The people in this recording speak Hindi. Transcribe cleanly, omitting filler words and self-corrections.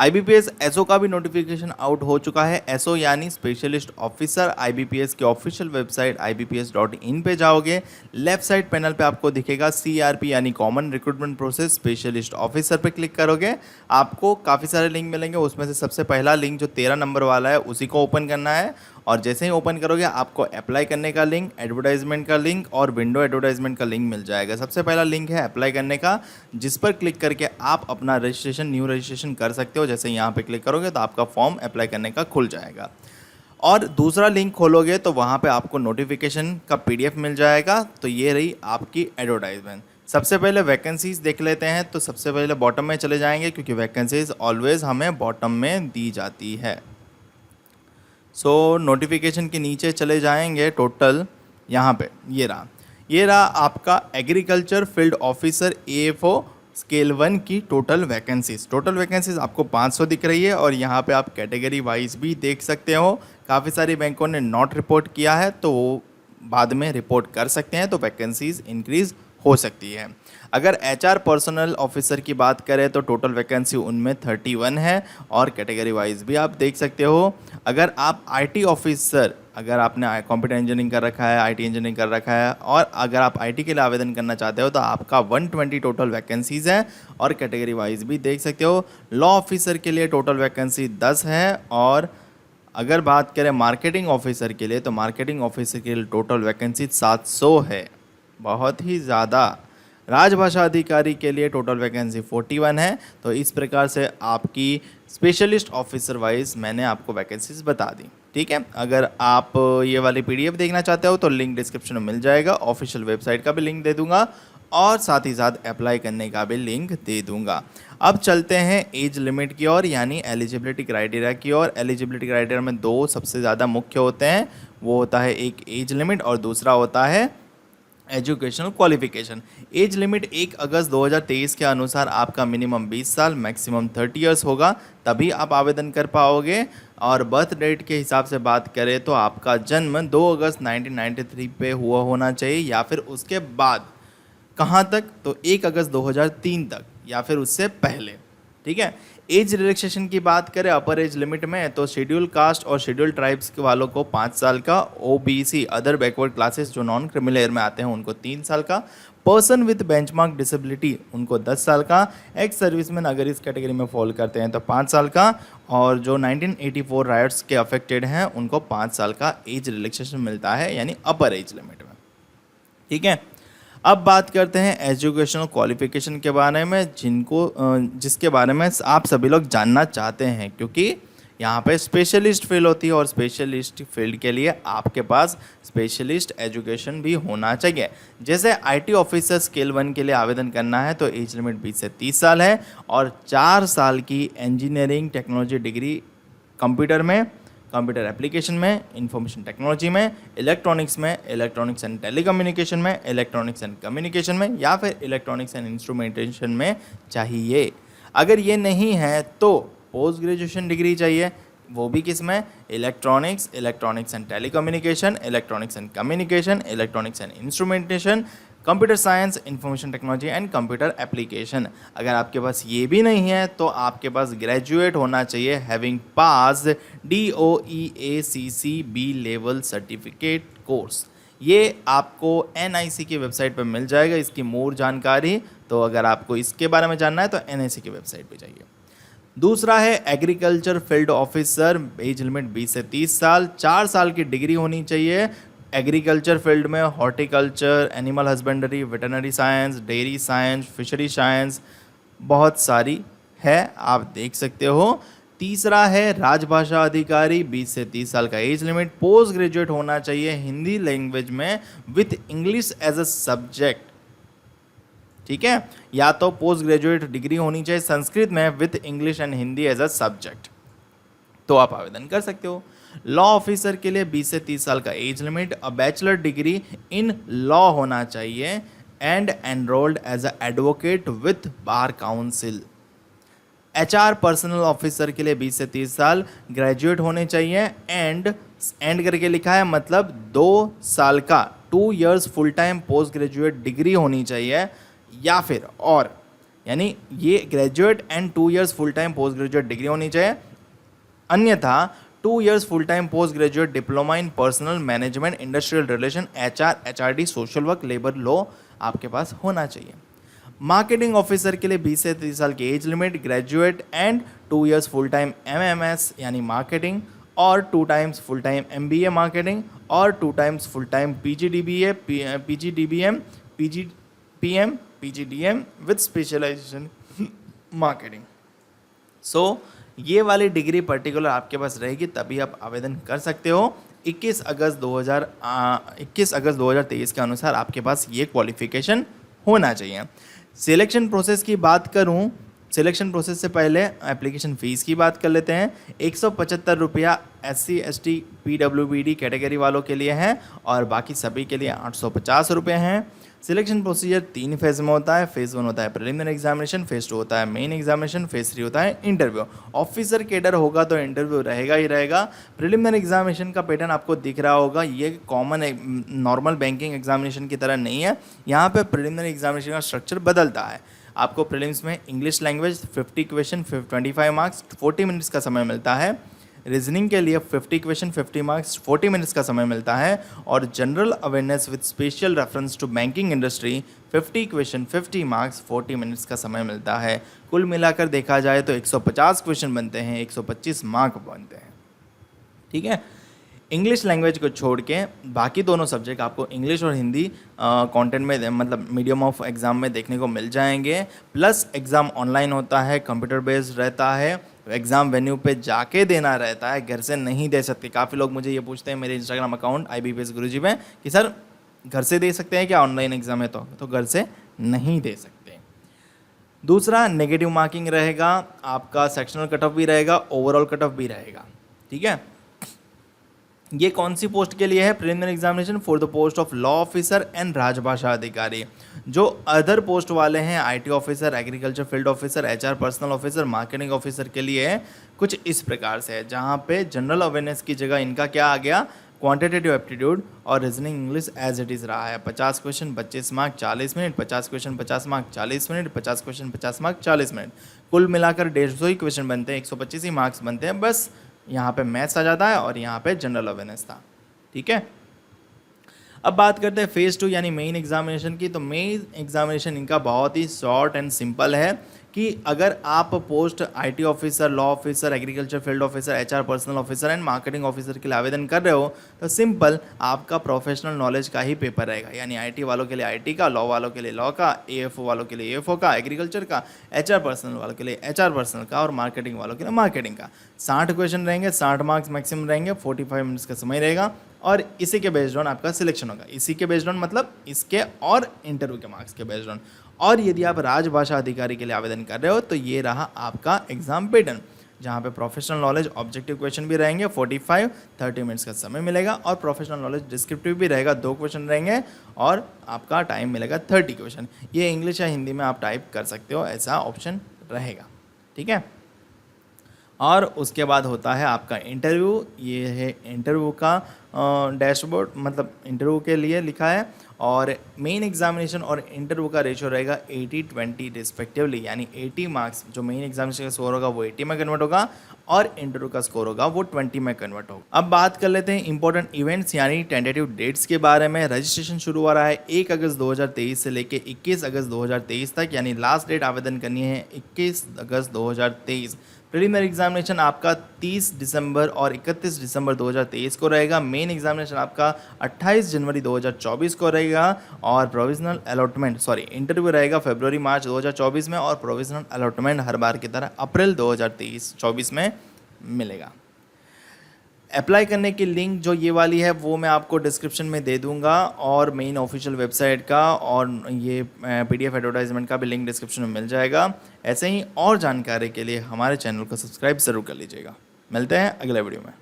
आईबीपीएस एसओ का भी नोटिफिकेशन आउट हो चुका है। एसओ यानी स्पेशलिस्ट ऑफिसर। आईबीपीएस की ऑफिशियल वेबसाइट ibps.in पे जाओगे, लेफ्ट साइड पैनल पे आपको दिखेगा सीआरपी यानी common recruitment process specialist officer पे क्लिक करोगे, आपको काफ़ी सारे लिंक मिलेंगे। उसमें से सबसे पहला लिंक जो 13 नंबर वाला है उसी को ओपन करना है, और जैसे ही ओपन करोगे आपको अप्लाई करने का लिंक, एडवर्टाइजमेंट का लिंक और विंडो एडवर्टाइजमेंट का लिंक मिल जाएगा। सबसे पहला लिंक है अप्लाई करने का, जिस पर क्लिक करके आप अपना रजिस्ट्रेशन, न्यू रजिस्ट्रेशन कर सकते हो। जैसे यहाँ पे क्लिक करोगे तो आपका फॉर्म अप्लाई करने का खुल जाएगा। और दूसरा लिंक खोलोगे तो वहाँ पे आपको नोटिफिकेशन का पीडीएफ मिल जाएगा। तो ये रही आपकी एडवर्टाइजमेंट। सबसे पहले वैकेंसीज देख लेते हैं। तो सबसे पहले बॉटम में चले जाएंगे, क्योंकि वैकेंसीज ऑलवेज हमें बॉटम में दी जाती है। नोटिफिकेशन के नीचे चले जाएंगे, टोटल यहाँ पे ये रहा आपका agriculture field officer AFO scale 1 की टोटल वैकेंसीज आपको 500 दिख रही है। और यहाँ पे आप कैटेगरी वाइज भी देख सकते हो। काफ़ी सारी बैंकों ने नॉट रिपोर्ट किया है, तो वो बाद में रिपोर्ट कर सकते हैं, तो वैकेंसीज इंक्रीज़ हो सकती है। अगर एचआर पर्सनल ऑफिसर की बात करें तो टोटल वैकेंसी उनमें 31 है, और कैटेगरी वाइज भी आप देख सकते हो। अगर आप आईटी ऑफिसर, अगर आपने कंप्यूटर इंजीनियरिंग कर रखा है, आईटी इंजीनियरिंग कर रखा है, और अगर आप आईटी के लिए आवेदन करना चाहते हो तो आपका 120 टोटल वैकेंसीज़ है, और कैटेगरी वाइज भी देख सकते हो। लॉ ऑफिसर के लिए टोटल वैकेंसी 10 है, और अगर बात करें मार्केटिंग ऑफिसर के लिए तो मार्केटिंग ऑफिसर के लिए टोटल वैकेंसी 700 है, बहुत ही ज़्यादा। राजभाषा अधिकारी के लिए टोटल वैकेंसी 41 है। तो इस प्रकार से आपकी स्पेशलिस्ट ऑफिसर वाइज मैंने आपको वैकेंसीज बता दी। ठीक है, अगर आप ये वाली पीडीएफ देखना चाहते हो तो लिंक डिस्क्रिप्शन में मिल जाएगा। ऑफिशियल वेबसाइट का भी लिंक दे दूंगा, और साथ ही साथ अप्लाई करने का भी लिंक दे दूंगा। अब चलते हैं एज लिमिट की ओर, यानी एलिजिबिलिटी क्राइटेरिया की ओर। एलिजिबिलिटी क्राइटेरिया में दो सबसे ज़्यादा मुख्य होते हैं, वो होता है एक एज लिमिट और दूसरा होता है एजुकेशनल क्वालिफिकेशन। एज लिमिट 1 अगस्त 2023 के अनुसार आपका मिनिमम 20 साल, मैक्सिमम 30 ईयर्स होगा, तभी आप आवेदन कर पाओगे। और बर्थ डेट के हिसाब से बात करें तो आपका जन्म 2 अगस्त 1993 पे हुआ होना चाहिए, या फिर उसके बाद। कहाँ तक? तो 1 अगस्त 2003 तक, या फिर उससे पहले। ठीक है। एज रिलैक्सेशन की बात करें अपर एज लिमिट में, तो शेड्यूल कास्ट और शेड्यूल ट्राइब्स के वालों को 5 साल का, ओबीसी अदर बैकवर्ड क्लासेस जो नॉन क्रिमिनल एयर में आते हैं उनको 3 साल का, पर्सन विद बेंचमार्क डिसेबिलिटी उनको 10 साल का, एक्स सर्विसमैन अगर इस कैटेगरी में फॉल करते हैं तो 5 साल का, और जो 1984 राइट्स के अफेक्टेड हैं उनको 5 साल का एज रिलैक्सेशन मिलता है, यानी अपर एज लिमिट में। ठीक है। अब बात करते हैं एजुकेशनल क्वालिफिकेशन के बारे में, जिसके बारे में आप सभी लोग जानना चाहते हैं, क्योंकि यहाँ पे स्पेशलिस्ट फील्ड होती है, और स्पेशलिस्ट फील्ड के लिए आपके पास स्पेशलिस्ट एजुकेशन भी होना चाहिए। जैसे आईटी ऑफिसर स्केल 1 के लिए आवेदन करना है तो एज लिमिट 20 से 30 साल है, और 4 साल की इंजीनियरिंग टेक्नोलॉजी डिग्री कंप्यूटर में, कंप्यूटर एप्लीकेशन में, इंफॉर्मेशन टेक्नोलॉजी में, इलेक्ट्रॉनिक्स में, इलेक्ट्रॉनिक्स एंड टेलीकम्युनिकेशन में, इलेक्ट्रॉनिक्स एंड कम्युनिकेशन में, या फिर इलेक्ट्रॉनिक्स एंड इंस्ट्रूमेंटेशन में चाहिए। अगर ये नहीं है तो पोस्ट ग्रेजुएशन डिग्री चाहिए, वो भी किस में? Electronics, electronics and telecommunication, electronics and communication, electronics and instrumentation, computer science, information technology and computer application. अगर आपके पास ये भी नहीं है तो आपके पास ग्रेजुएट होना चाहिए, हैविंग पास DOEACC B level certificate course. ये आपको NIC की वेबसाइट पर मिल जाएगा, इसकी मोर जानकारी। तो अगर आपको इसके बारे में जानना है तो NIC की वेबसाइट पर जाइए। दूसरा है agriculture field officer, age limit 20 से 30 साल, 4 साल की डिग्री होनी चाहिए। एग्रीकल्चर फील्ड में horticulture, animal husbandry, veterinary science, dairy science, fishery science बहुत सारी है, आप देख सकते हो। तीसरा है राजभाषा अधिकारी, 20 से 30 साल का एज लिमिट, पोस्ट ग्रेजुएट होना चाहिए हिंदी लैंग्वेज में with English as a subject. ठीक है, या तो पोस्ट ग्रेजुएट डिग्री होनी चाहिए संस्कृत में with English and Hindi as a subject, तो आप आवेदन कर सकते हो। लॉ ऑफिसर के लिए 20 से 30 साल का age limit, a bachelor degree in law होना चाहिए, and enrolled as a advocate with bar council. HR personnel officer के लिए 20 से 30 साल, ग्रेजुएट होने चाहिए, एंड करके लिखा है, मतलब 2 साल का 2 years full time post graduate degree होनी चाहिए, या फिर और यानी ये graduate and 2 years full time post graduate degree होनी चाहिए, अन्यथा 2 years full time post graduate diploma in personal management, industrial relation, HR, HRD, social work, labour law आपके पास होना चाहिए। मार्केटिंग ऑफिसर के लिए 20 से 30 साल की age limit, graduate and 2 years full time MMS यानी मार्केटिंग, और 2 times full time MBA marketing, और 2 times full time PGDBA, PGDBM, PGPM, PGDM with specialisation marketing. So ये वाली डिग्री पर्टिकुलर आपके पास रहेगी, तभी आप आवेदन कर सकते हो। 21 अगस्त 2023 के अनुसार आपके पास ये क्वालिफिकेशन होना चाहिए। सिलेक्शन प्रोसेस की बात करूं, सिलेक्शन प्रोसेस से पहले एप्लीकेशन फ़ीस की बात कर लेते हैं। 175 रुपया SC ST PWBD कैटेगरी वालों के लिए है और बाकी सभी के लिए 850 रुपये हैं। सिलेक्शन प्रोसीजर 3 फेज़ में होता है। फेज़ 1 होता है प्रिलिमिनरी एग्जामिनेशन, फेज़ 2 होता है मेन एग्जामिनेशन, फेज़ 3 होता है इंटरव्यू। ऑफिसर कैडर होगा तो इंटरव्यू रहेगा ही रहेगा। प्रिलिमिनरी एग्जामिनेशन का पैटर्न आपको दिख रहा होगा, ये कॉमन नॉर्मल बैंकिंग एग्जामिनेशन की तरह नहीं है। यहाँ पे प्रिलिमिनरी एग्जामिनेशन का स्ट्रक्चर बदलता है। आपको प्रीलिम्स में English language 50 question 25 marks 40 minutes का समय मिलता है। रीजनिंग के लिए 50 क्वेश्चन 50 मार्क्स 40 मिनट्स का समय मिलता है। और general awareness with special reference to banking industry 50 question 50 marks 40 minutes का समय मिलता है। कुल मिलाकर देखा जाए तो 150 क्वेश्चन बनते हैं, 125 मार्क बनते हैं। ठीक है, इंग्लिश लैंग्वेज को छोड़ के बाकी दोनों सब्जेक्ट आपको इंग्लिश और हिंदी कंटेंट में मतलब मीडियम ऑफ एग्ज़ाम में देखने को मिल जाएंगे। प्लस एग्ज़ाम ऑनलाइन होता है, कंप्यूटर बेस्ड रहता है, एग्ज़ाम वेन्यू पे जाके देना रहता है, घर से नहीं दे सकते। काफ़ी लोग मुझे ये पूछते हैं मेरे इंस्टाग्राम अकाउंट IBPS गुरुजी में कि सर घर से दे सकते हैं क्या, ऑनलाइन एग्ज़ाम है तो घर से नहीं दे सकते। दूसरा नेगेटिव मार्किंग रहेगा, आपका सेक्शनल कट ऑफ भी रहेगा, ओवरऑल कट ऑफ भी रहेगा। ठीक है, ये कौन सी पोस्ट के लिए है? Preliminary examination for the post of law officer and राजभाषा अधिकारी। जो अदर पोस्ट वाले हैं IT officer, agriculture field officer, HR personnel officer, marketing officer के लिए है कुछ इस प्रकार से है, जहाँ पे जनरल अवेयरनेस की जगह इनका क्या आ गया, क्वांटिटेटिव एप्टीट्यूड और reasoning English as it is रहा है। 50 question 25 mark 40 minute, 50 question 50 mark 40 minute, 50 question 50 mark 40 minute, कुल मिलाकर 150 ही क्वेश्चन बनते हैं, 125 ही मार्क्स बनते हैं। बस यहाँ पे मैथ्स आ जाता है और यहाँ पे जनरल अवेयरनेस था। ठीक है, अब बात करते हैं फेज़ 2 यानी मेन एग्जामिनेशन की। तो मेन एग्जामिनेशन इनका बहुत ही शॉर्ट एंड सिंपल है कि अगर आप post IT officer, law officer, agriculture field officer, HR personnel officer and marketing officer के लिए आवेदन कर रहे हो तो सिंपल आपका प्रोफेशनल नॉलेज का ही पेपर रहेगा। यानी IT वालों के लिए IT का, लॉ वालों के लिए लॉ का, AFO वालों के लिए AFO का, एग्रीकल्चर का, HR पर्सनल वालों के लिए HR पर्सनल का और मार्केटिंग वालों के लिए मार्केटिंग का। 60 क्वेश्चन रहेंगे, 60 मार्क्स मैक्सिमम रहेंगे, 45 मिनट्स का समय रहेगा और इसी के बेस्ड ऑन आपका सिलेक्शन होगा। इसी के बेस्ड ऑन मतलब इसके और इंटरव्यू के मार्क्स के बेस्ड ऑन। और यदि आप राजभाषा अधिकारी के लिए आवेदन कर रहे हो तो ये रहा आपका एग्जाम पैटर्न, जहाँ पे प्रोफेशनल नॉलेज ऑब्जेक्टिव क्वेश्चन भी रहेंगे, 45-30 मिनट्स का समय मिलेगा और प्रोफेशनल नॉलेज डिस्क्रिप्टिव भी रहेगा, 2 क्वेश्चन रहेंगे और आपका टाइम मिलेगा 30 क्वेश्चन। ये इंग्लिश या हिंदी में आप टाइप कर सकते हो, ऐसा ऑप्शन रहेगा। ठीक है, और उसके बाद होता है आपका इंटरव्यू। ये है इंटरव्यू का डैशबोर्ड, मतलब इंटरव्यू के लिए लिखा है। और मेन एग्जामिनेशन और इंटरव्यू का रेशियो रहेगा 80-20 रिस्पेक्टिवली, यानी 80 मार्क्स जो मेन एग्जामिनेशन का स्कोर होगा वो 80 में कन्वर्ट होगा और इंटरव्यू का स्कोर होगा वो 20 में कन्वर्ट होगा। अब बात कर लेते हैं इंपॉर्टेंट इवेंट्स यानी टेंटेटिव डेट्स के बारे में। रजिस्ट्रेशन शुरू हो रहा है 1 अगस्त 2023 से लेकर 21 अगस्त 2023 तक, यानी लास्ट डेट आवेदन करनी है 21 अगस्त 2023। प्रीलिमिनरी एग्जामिनेशन आपका 30 दिसंबर और 31 दिसंबर 2023 को रहेगा। मेन एग्जामिनेशन आपका 28 जनवरी 2024 को रहेगा और प्रोविजनल अलॉटमेंट इंटरव्यू रहेगा फरवरी-मार्च 2024 में और प्रोविजनल अलॉटमेंट हर बार की तरह अप्रैल 2023-24 में मिलेगा। अप्लाई करने की लिंक जो ये वाली है वो मैं आपको डिस्क्रिप्शन में दे दूंगा और मेन ऑफिशियल वेबसाइट का और ये PDF एडवर्टाइजमेंट का भी लिंक डिस्क्रिप्शन में मिल जाएगा। ऐसे ही और जानकारी के लिए हमारे चैनल को सब्सक्राइब ज़रूर कर लीजिएगा। मिलते हैं अगले वीडियो में।